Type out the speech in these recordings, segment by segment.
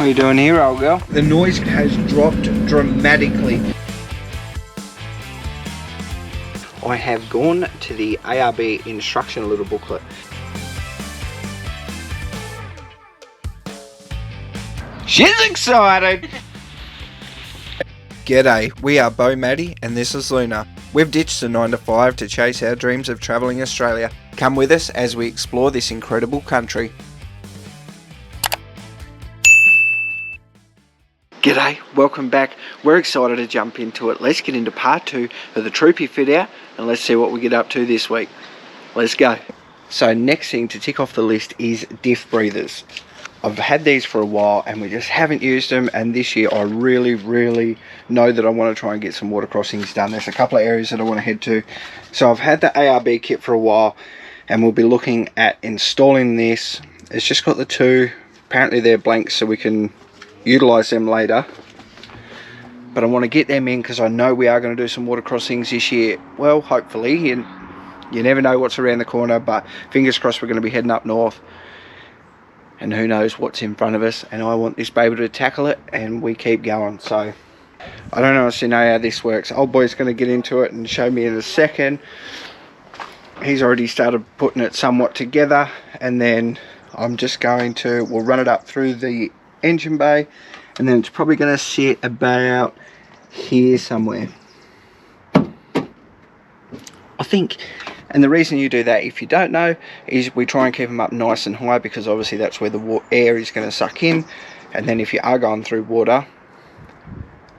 What are you doing here, old girl? The noise has dropped dramatically. I have gone to the ARB instruction little booklet. She's excited! G'day, we are Beau Madi and this is Luna. We've ditched the 9 to 5 to chase our dreams of travelling Australia. Come with us as we explore this incredible country. G'day, welcome back. We're excited to jump into it. Let's get into part 2 of the Troopy fit out and let's see what we get up to this week. Let's go. So next thing to tick off the list is diff breathers. I've had these for a while and we just haven't used them, and this year I really know that I want to try and get some water crossings done. There's a couple of areas that I want to head to. So I've had the ARB kit for a while and we'll be looking at installing this. It's just got the two. Apparently they're blank so we can utilize them later, but I want to get them in because I know we are going to do some water crossings this year. Well, hopefully. You never know what's around the corner, but fingers crossed we're going to be heading up north and who knows what's in front of us, and I want this baby to tackle it and we keep going. So I don't honestly know how this works. Old boy's going to get into it and show me in a second. He's already started putting it somewhat together, and then I'm just going to, we'll run it up through the engine bay, and then it's probably going to sit about here somewhere, I think. And the reason you do that, if you don't know, is we try and keep them up nice and high because obviously that's where the air is going to suck in, and then if you are going through water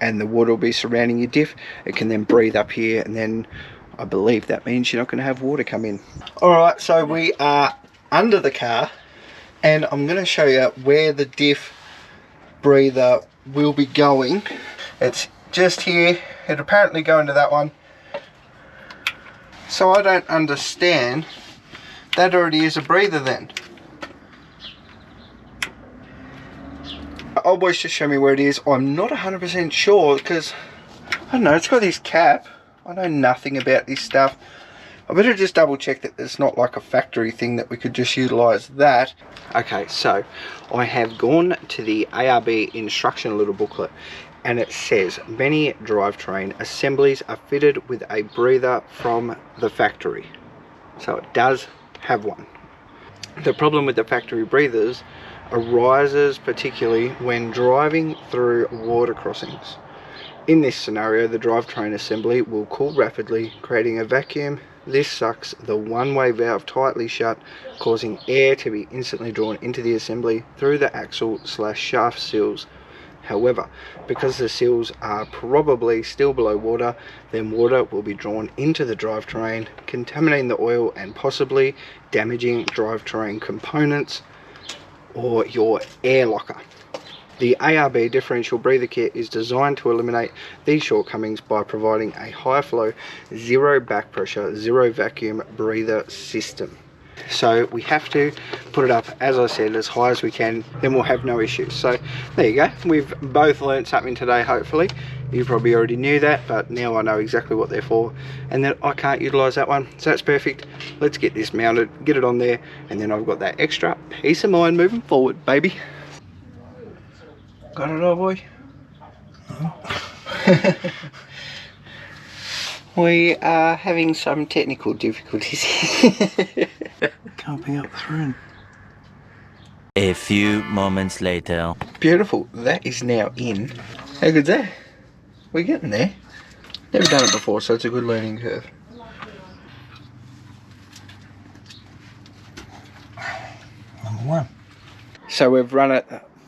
and the water will be surrounding your diff, it can then breathe up here, and then I believe that means you're not going to have water come in. Alright, so we are under the car and I'm going to show you where the diff breather will be going. It's just here. It apparently go into that one, so I don't understand, that already is a breather then. Old boys just show me where it is. I'm not 100% sure because I don't know, it's got this cap. I know nothing about this stuff. I better just double check that it's not like a factory thing that we could just utilize that. Okay, so I have gone to the ARB instruction little booklet, and it says many drivetrain assemblies are fitted with a breather from the factory. So it does have one. The problem with the factory breathers arises particularly when driving through water crossings. In this scenario, the drivetrain assembly will cool rapidly, creating a vacuum. This sucks the one-way valve tightly shut, causing air to be instantly drawn into the assembly through the axle/shaft seals. However, because the seals are probably still below water, then water will be drawn into the drivetrain, contaminating the oil and possibly damaging drivetrain components or your air locker. The ARB differential breather kit is designed to eliminate these shortcomings by providing a high flow, zero back pressure, zero vacuum breather system. So we have to put it up, as I said, as high as we can, then we'll have no issues. So there you go. We've both learned something today, hopefully. You probably already knew that, but now I know exactly what they're for, and that I can't utilize that one. So that's perfect. Let's get this mounted, get it on there, and then I've got that extra peace of mind moving forward, baby. Got it all, boy? No. We are having some technical difficulties. Can't be up through. A few moments later. Beautiful. That is now in. How good's that? We're getting there. Never done it before, so it's a good learning curve. Number one. So we've run it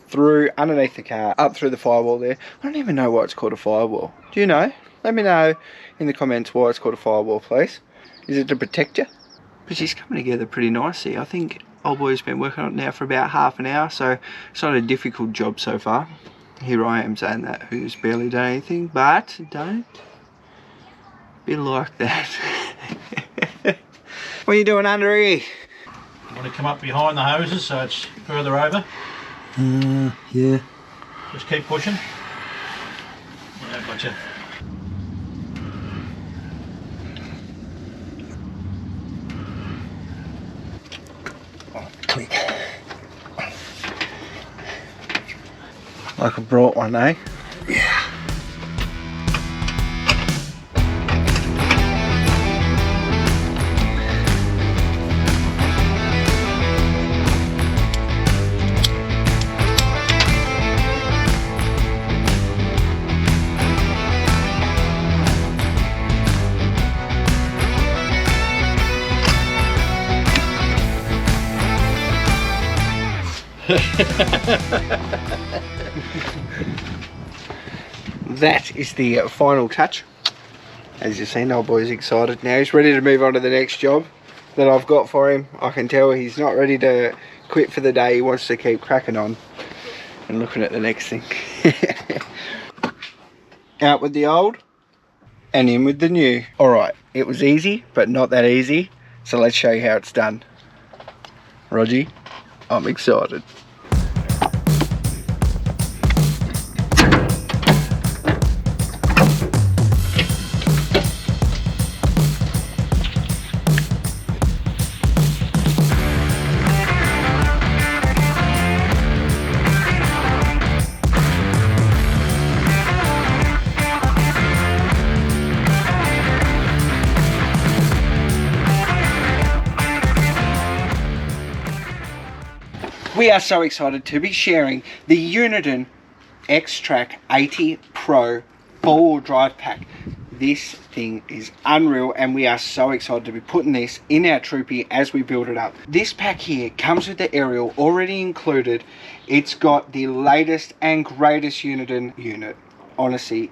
through underneath the car, up through the firewall there. I don't even know why it's called a firewall. Do you know? Let me know in the comments why it's called a firewall, please. Is it to protect you? But she's coming together pretty nicely. I think old boy's been working on it now for about half an hour, so it's not a difficult job so far. Here I am saying that, who's barely done anything, but don't be like that. What are you doing under here? You want to come up behind the hoses so it's further over? Yeah. Just keep pushing. Yeah, gotcha. Click. Like I brought one, eh? Yeah. That is the final touch. As you've seen, old boy's excited now. He's ready to move on to the next job that I've got for him. I can tell he's not ready to quit for the day. He wants to keep cracking on and looking at the next thing. Out with the old and in with the new. Alright, it was easy, but not that easy. So let's show you how it's done. Rogie, I'm excited. We are so excited to be sharing the Uniden X-Track 80 Pro 4-wheel drive pack. This thing is unreal and we are so excited to be putting this in our Troopy as we build it up. This pack here comes with the aerial already included. It's got the latest and greatest Uniden unit. Honestly,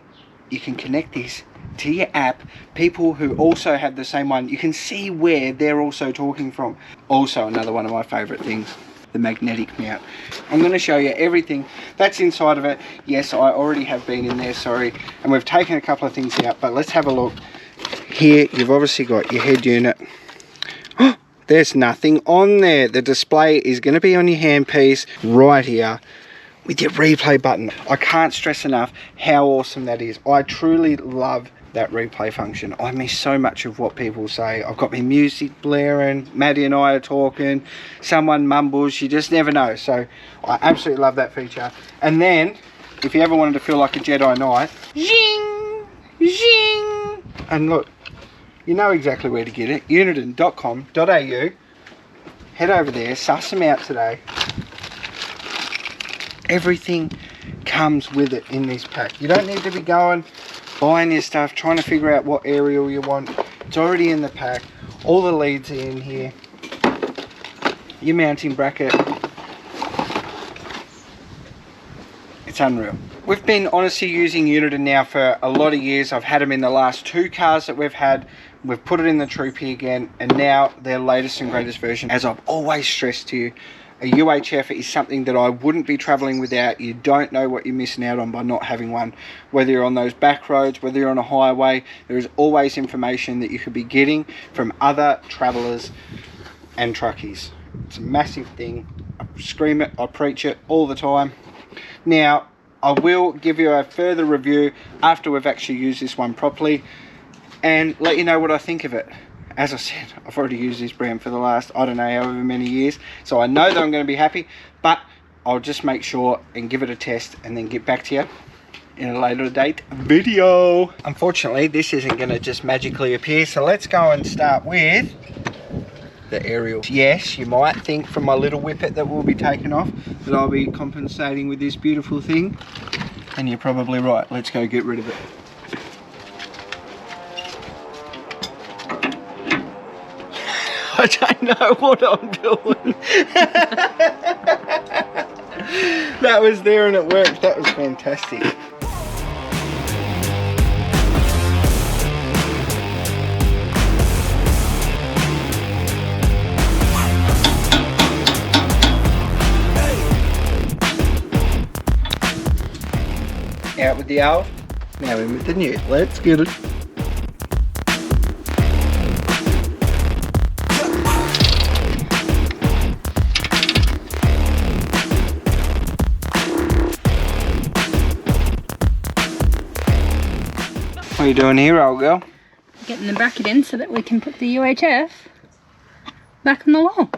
you can connect this to your app. People who also have the same one, you can see where they're also talking from. Also, another one of my favorite things, the magnetic mount. I'm going to show you everything that's inside of it. Yes, I already have been in there, sorry, and we've taken a couple of things out, but let's have a look. Here you've obviously got your head unit. There's nothing on there. The display is going to be on your handpiece right here with your replay button. I can't stress enough how awesome that is. I truly love that replay function. I miss so much of what people say. I've got my music blaring, Maddie and I are talking, someone mumbles, you just never know. So I absolutely love that feature. And then if you ever wanted to feel like a Jedi Knight, zing, zing, and look, you know exactly where to get it. uniden.com.au. Head over there, suss them out today. Everything comes with it in this pack. You don't need to be going buying your stuff, trying to figure out what aerial you want. It's already in the pack. All the leads are in here. Your mounting bracket. It's unreal. We've been honestly using Uniden now for a lot of years. I've had them in the last 2 cars that we've had. We've put it in the Troopy again, and now their latest and greatest version. As I've always stressed to you, a UHF is something that I wouldn't be travelling without. You don't know what you're missing out on by not having one. Whether you're on those back roads, whether you're on a highway, there is always information that you could be getting from other travellers and truckies. It's a massive thing. I scream it, I preach it all the time. Now, I will give you a further review after we've actually used this one properly and let you know what I think of it. As I said, I've already used this brand for the last, I don't know, however many years. So I know that I'm going to be happy, but I'll just make sure and give it a test and then get back to you in a later date video. Unfortunately, this isn't going to just magically appear. So let's go and start with the aerial. Yes, you might think from my little whippet that will be taken off that I'll be compensating with this beautiful thing. And you're probably right. Let's go get rid of it. I don't know what I'm doing. That was there and it worked. That was fantastic. Out with the old, now in with the new. Let's get it. What are you doing here, old girl? Getting the bracket in so that we can put the UHF back on the wall.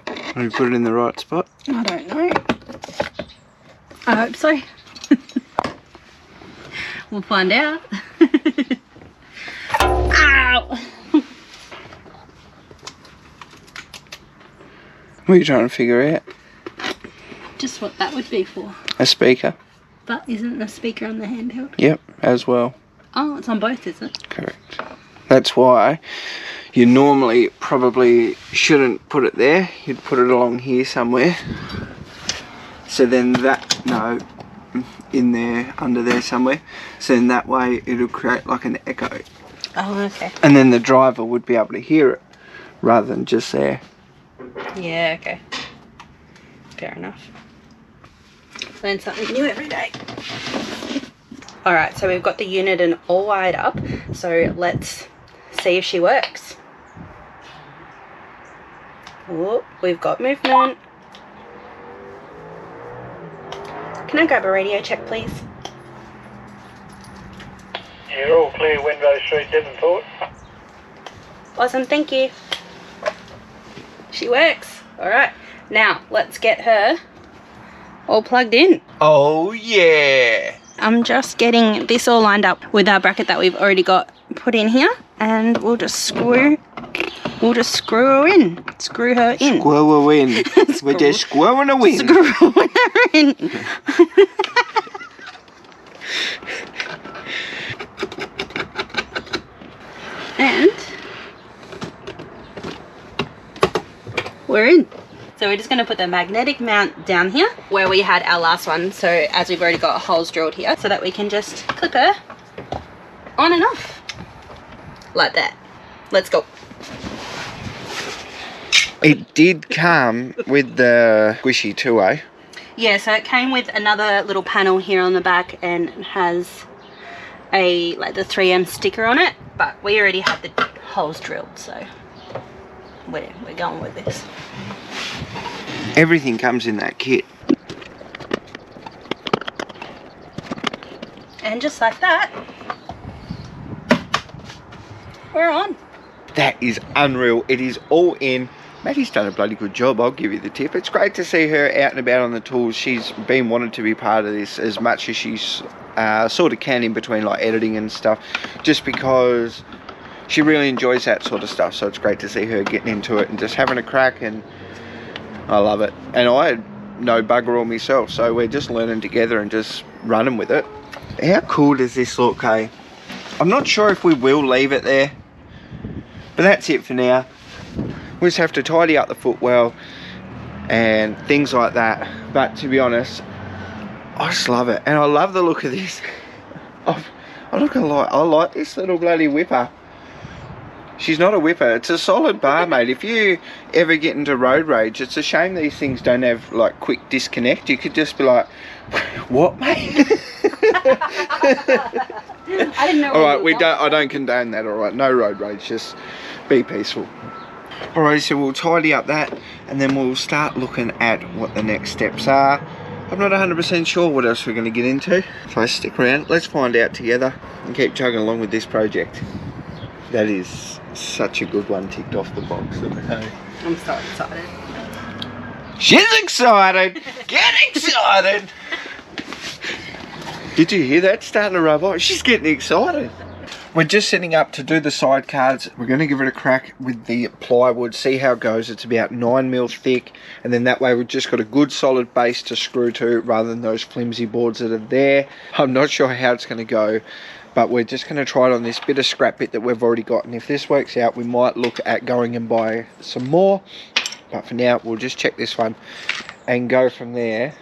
Have you put it in the right spot? I don't know. I hope so. We'll find out. Ow! What are you trying to figure out? Just what that would be for. A speaker? But isn't the speaker on the handheld? Yep, as well. Oh, it's on both, is it? Correct. That's why you normally probably shouldn't put it there. You'd put it along here somewhere. So then that, no, in there, under there somewhere. So then that way it'll create like an echo. Oh, okay. And then the driver would be able to hear it rather than just there. Yeah, okay. Fair enough. Learn something new every day. Alright, so we've got the unit and all wired up. So let's see if she works. Oh, we've got movement. Can I grab a radio check, please? You're all clear, Window Street, Devonport. Awesome, thank you. She works. Alright, now let's get her all plugged in. Oh yeah! I'm just getting this all lined up with our bracket that we've already got put in here, and we'll just screw her in. Screw her in. Screw her in. We're just screwing her in. Screw her in. And we're in. So we're just going to put the magnetic mount down here where we had our last one. So as we've already got holes drilled here, so that we can just clip her on and off like that. Let's go. It did come with the squishy too, eh? Yeah, so it came with another little panel here on the back and it has a like the 3M sticker on it, but we already had the holes drilled, so we're going with this. Everything comes in that kit. And just like that, we're on. That is unreal. It is all in. Maddie's done a bloody good job, I'll give you the tip. It's great to see her out and about on the tools. She's been wanting to be part of this as much as she's sort of can in between like editing and stuff, just because she really enjoys that sort of stuff. So it's great to see her getting into it and just having a crack, and I love it. And I had no bugger all myself, so we're just learning together and just running with it. How cool does this look, hey? I'm not sure if we will leave it there, but that's it for now. We just have to tidy up the footwell and things like that. But to be honest, I just love it, and I love the look of this. I like this little bloody whipper. She's not a whipper, it's a solid bar, mate. If you ever get into road rage, it's a shame these things don't have like quick disconnect. You could just be like, what, mate? I didn't know. Alright, I don't condone that, alright. No road rage, just be peaceful. Alright, so we'll tidy up that and then we'll start looking at what the next steps are. I'm not 100% sure what else we're going to get into, so stick around. Let's find out together and keep chugging along with this project. That is such a good one ticked off the box. I'm so excited. She's excited! Get excited! Did you hear that starting to rub off? She's getting excited. We're just setting up to do the side cards. We're going to give it a crack with the plywood, see how it goes. It's about 9mm thick, and then that way we've just got a good solid base to screw to rather than those flimsy boards that are there. I'm not sure how it's going to go, but we're just going to try it on this bit of scrap bit that we've already got, and if this works out we might look at going and buy some more, but for now we'll just check this one and go from there.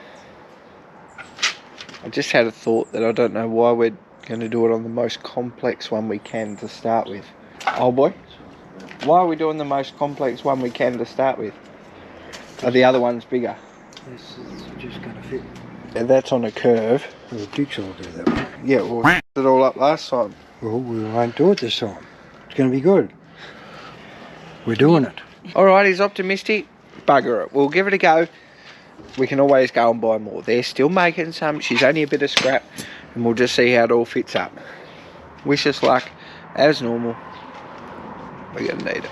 I just had a thought that I don't know why we're going to do it on the most complex one we can to start with. Oh boy, why are we doing the most complex one we can to start with? Are the other ones bigger? This is just going to fit. Yeah, that's on a curve. Well, the jigsaw will do that one. Yeah, we'll f*** it all up last time. Well, we won't do it this time. It's going to be good. We're doing it. Alright, he's optimistic. Bugger it. We'll give it a go. We can always go and buy more. They're still making some. She's only a bit of scrap. And we'll just see how it all fits up. Wish us luck. As normal. We're going to need it.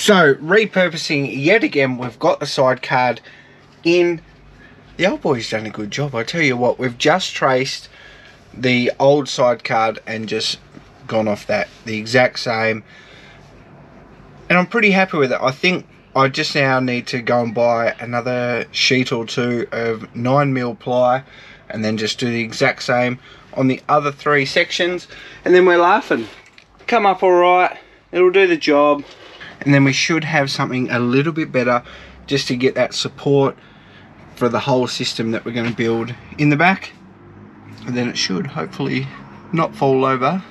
So, repurposing yet again, we've got the side card in. The old boy's done a good job. I tell you what, we've just traced the old side card and just gone off that. The exact same. And I'm pretty happy with it. I think I just now need to go and buy another sheet or two of 9mm ply and then just do the exact same on the other 3 sections. And then we're laughing. Come up alright. It'll do the job. And then we should have something a little bit better just to get that support for the whole system that we're going to build in the back. And then it should hopefully not fall over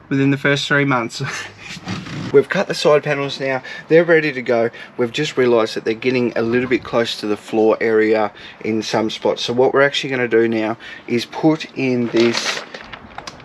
within the first 3 months. We've cut the side panels now, they're ready to go. We've just realised that they're getting a little bit close to the floor area in some spots. So what we're actually going to do now is put in this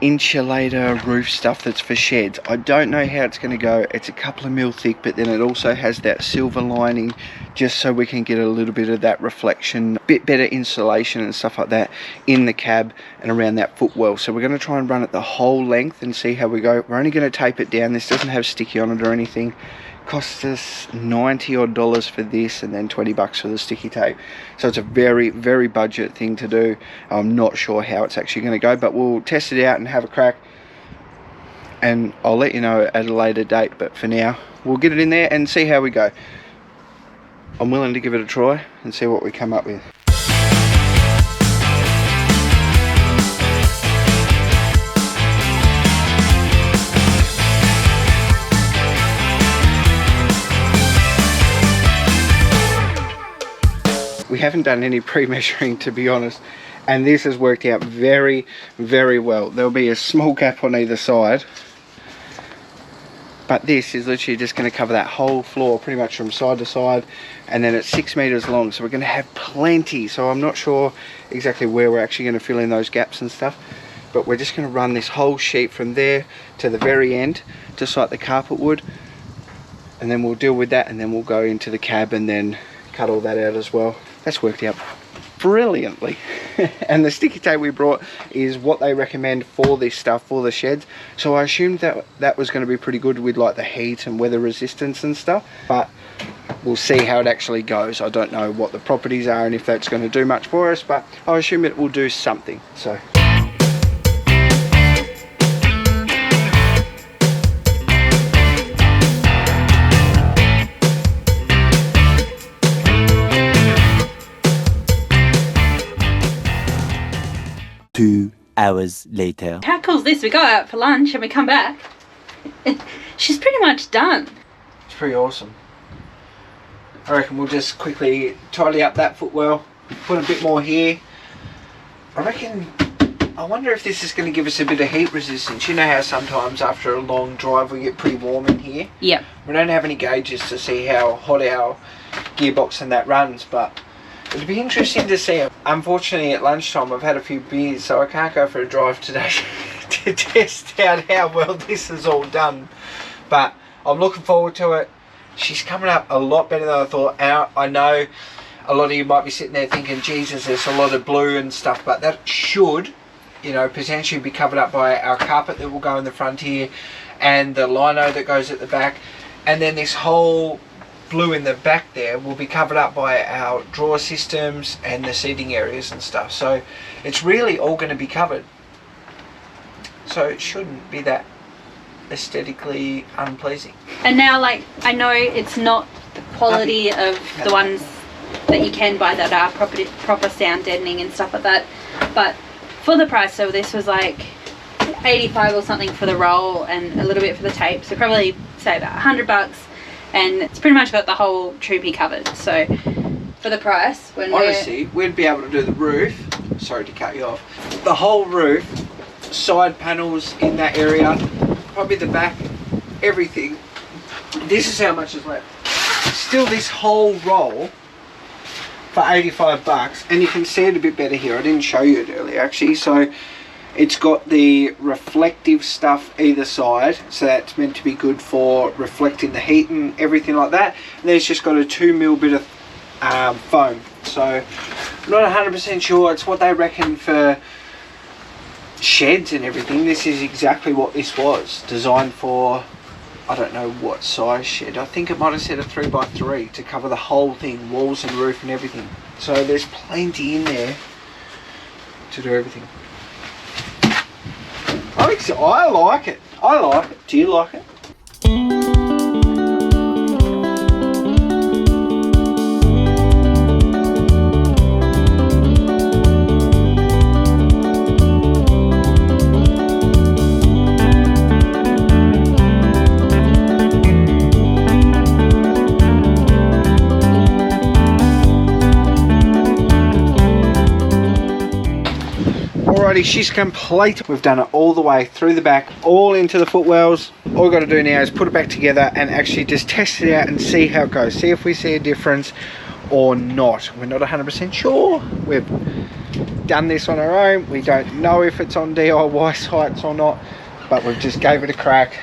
insulator roof stuff that's for sheds. I don't know how it's going to go. It's a couple of mil thick, but then it also has that silver lining just so we can get a little bit of that reflection, a bit better insulation and stuff like that in the cab and around that footwell. So we're going to try and run it the whole length and see how we go. We're only going to tape it down. This doesn't have sticky on it or anything. Costs us $90 odd for this and then $20 for the sticky tape. So it's a very, very budget thing to do. I'm not sure how it's actually going to go, but we'll test it out and have a crack. And I'll let you know at a later date, but for now, we'll get it in there and see how we go. I'm willing to give it a try and see what we come up with. We haven't done any pre-measuring, to be honest, and this has worked out very, very well. There'll be a small gap on either side, but this is literally just going to cover that whole floor pretty much from side to side, and then it's 6 meters long, so we're going to have plenty. So I'm not sure exactly where we're actually going to fill in those gaps and stuff, but we're just going to run this whole sheet from there to the very end, just like the carpet would, and then we'll deal with that, and then we'll go into the cab and then cut all that out as well. That's worked out brilliantly. And the sticky tape we brought is what they recommend for this stuff, for the sheds. So I assumed that that was going to be pretty good with like the heat and weather resistance and stuff, but we'll see how it actually goes. I don't know what the properties are and if that's going to do much for us, but I assume it will do something. So Two hours later. How cool is this? We go out for lunch and we come back. She's pretty much done. it's pretty awesome. I reckon we'll just quickly tidy up that footwell, put a bit more here. I wonder if this is going to give us a bit of heat resistance. You know how sometimes after a long drive we get pretty warm in here? Yep. We don't have any gauges to see how hot our gearbox and that runs, but it'd be interesting to see. Unfortunately at lunchtime I've had a few beers, so I can't go for a drive today to test out how well this is all done. But I'm looking forward to it. She's coming up a lot better than I thought. I know a lot of you might be sitting there thinking, Jesus, there's a lot of blue and stuff, but that should, you know, potentially be covered up by our carpet that will go in the front here and the lino that goes at the back, and then this whole blue in the back there will be covered up by our drawer systems and the seating areas and stuff. So it's really all going to be covered, so it shouldn't be that aesthetically unpleasing. And now, like, I know it's not the quality of the ones that you can buy that are proper sound deadening and stuff like that, but for the price, so this was like 85 or something for the roll and a little bit for the tape, so probably say about $100, and it's pretty much got the whole Troopy covered. So for the price, when honestly we'd be able to do the roof, sorry to cut you off, the whole roof, side panels in that area, probably the back, everything. This is how much is left. Still this whole roll for $85, and you can see it a bit better here. I didn't show you it earlier actually. So it's got the reflective stuff either side, so that's meant to be good for reflecting the heat and everything like that. And then it's just got a 2mm bit of foam. So I'm not 100% sure. It's what they reckon for sheds and everything. This is exactly what this was designed for I don't know what size shed. I think it might have said a 3x3 to cover the whole thing, walls and roof and everything. So there's plenty in there to do everything. I like it. I like it. Do you like it? Alrighty, she's complete. We've done it all the way through the back, all into the footwells. All we've got to do now is put it back together and actually just test it out and see how it goes. See if we see a difference or not. We're not 100% sure. We've done this on our own. We don't know if it's on DIY sites or not, but we've just gave it a crack.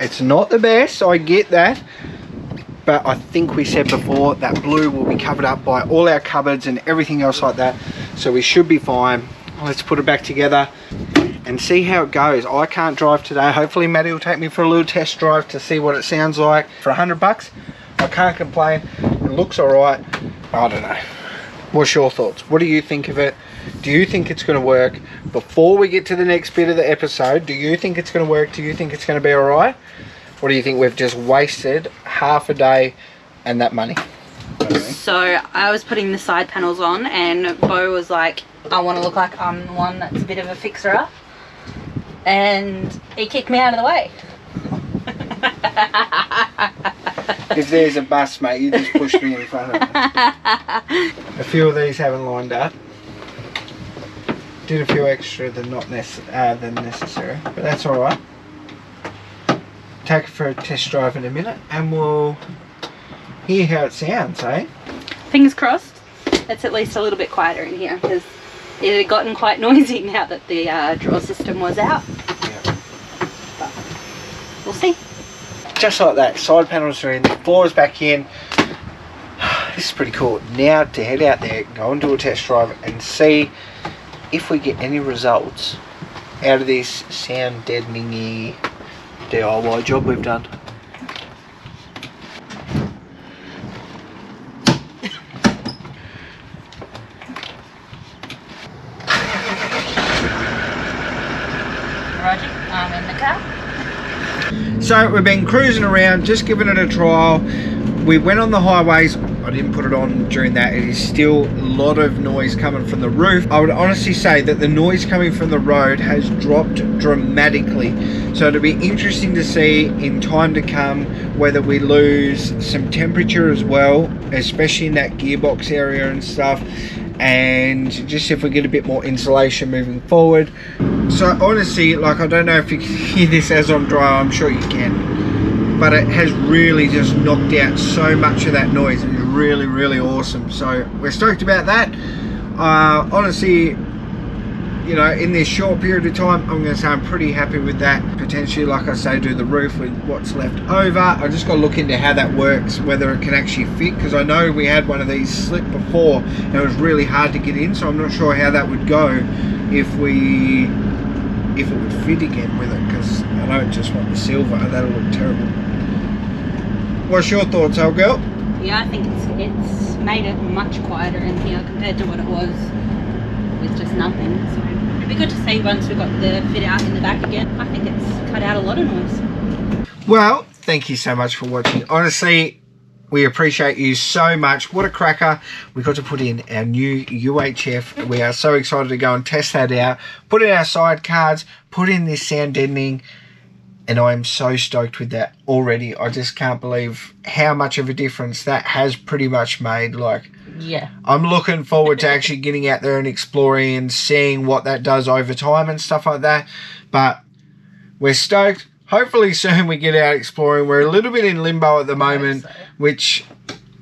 It's not the best, I get that. But I think we said before that blue will be covered up by all our cupboards and everything else like that. So we should be fine. Let's put it back together and see how it goes. I can't drive today. Hopefully Maddie will take me for a little test drive to see what it sounds like. For $100, I can't complain. It looks all right. I don't know. What's your thoughts? What do you think of it? Do you think it's going to work? Before we get to the next bit of the episode, do you think it's going to work? Do you think it's going to be all right? Or do you think we've just wasted half a day and that money? So I was putting the side panels on and Beau was like, I want to look like I'm the one that's a bit of a fixer-up, and he kicked me out of the way. If there's a bus, mate, you just pushed me in front of it. A few of these haven't lined up. Did a few extra than necessary, but that's all right. Take it for a test drive in a minute and we'll hear how it sounds, eh? Fingers crossed it's at least a little bit quieter in here, because it had gotten quite noisy now that the drawer system was out. Yeah. But we'll see. Just like that, side panels are in, the floor's back in. This is pretty cool. Now to head out there, go and do a test drive and see if we get any results out of this sound deadening DIY job we've done. Roger, I'm in the car. So we've been cruising around, just giving it a trial. We went on the highways. I didn't put it on during that. It is still a lot of noise coming from the roof. I would honestly say that the noise coming from the road has dropped dramatically. So it'll be interesting to see in time to come whether we lose some temperature as well, especially in that gearbox area and stuff, and just if we get a bit more insulation moving forward. So honestly, like, I don't know if you can hear this as I'm driving. I'm sure you can, but it has really just knocked out so much of that noise. It's really awesome. So we're stoked about that. Honestly, you know, in this short period of time, I'm going to say I'm pretty happy with that. Potentially, like I say, do the roof with what's left over. I just got to look into how that works, whether it can actually fit, because I know we had one of these slip before and it was really hard to get in, so I'm not sure how that would go if it would fit again with it, because I don't just want the silver. That'll look terrible. What's your thoughts, old girl? Yeah, I think it's made it much quieter in here compared to what it was with just nothing. So it'd be good to see once we've got the fit out in the back again. I think it's cut out a lot of noise. Well, thank you so much for watching. Honestly, we appreciate you so much. What a cracker. We got to put in our new UHF. We are so excited to go and test that out. Put in our side cards, put in this sound deadening, and I am so stoked with that already. I just can't believe how much of a difference that has pretty much made. Like, yeah, I'm looking forward to actually getting out there and exploring and seeing what that does over time and stuff like that. But we're stoked. Hopefully soon we get out exploring. We're a little bit in limbo at the moment, which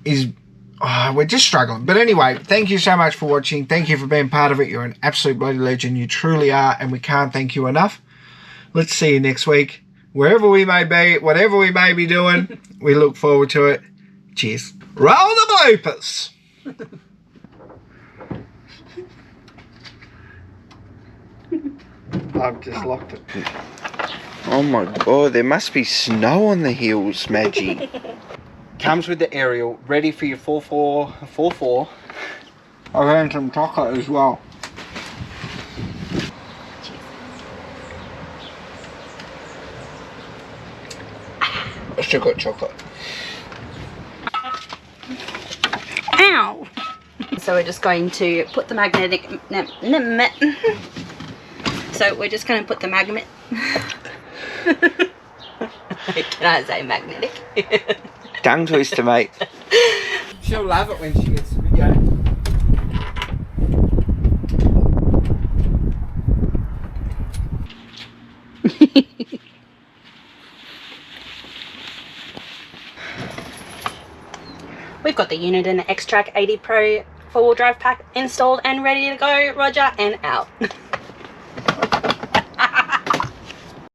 is, we're just struggling. But anyway, thank you so much for watching. Thank you for being part of it. You're an absolute bloody legend. You truly are, and we can't thank you enough. Let's see you next week. Wherever we may be, whatever we may be doing, we look forward to it. Cheers. Roll the bloopers. I've just locked it. Oh my god, there must be snow on the hills, Maggie. Comes with the aerial, ready for your 4-4. I've had some chocolate as well. I still got chocolate. Ow! So we're just going to put the magnetic... So we're just going to put the magnet... Can I say magnetic? Tongue twister, mate. She'll love it when she gets the video. We've got the unit in the X-Track 80 Pro 4-wheel drive pack installed and ready to go. Roger and out.